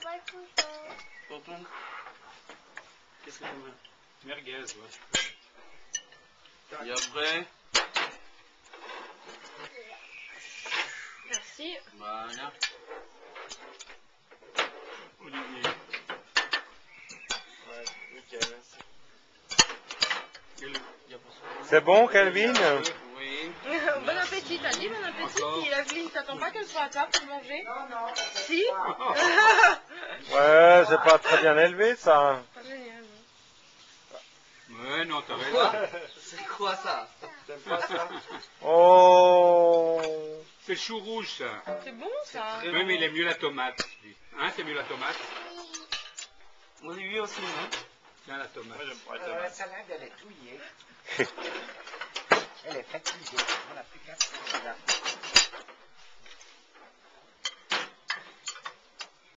pas le couteau. Tonton, qu'est-ce que tu mets? Merguez, ouais. Et après, Merci. voilà. Olivier. Ouais, nickel, merci. Y a pas ça. C'est bon, Kelvin? Oui. Bon appétit, t'as dit bon appétit. Encore. Puis Evelyne, t'attends pas qu'elle soit à table pour manger? Non. Si? Ouais, c'est pas très bien élevé, ça. Pas génial. Ouais, non, t'as raison. C'est quoi ça? T'aimes pas ça? Oh. C'est le chou rouge, ça. C'est bon ça. très Oui, mais il aime mieux la tomate. lui. Hein, c'est mieux la tomate? Olivier aussi, non? Tiens, la tomate. La salade, elle est touillée. Elle est fatiguée. On n'a plus qu'à se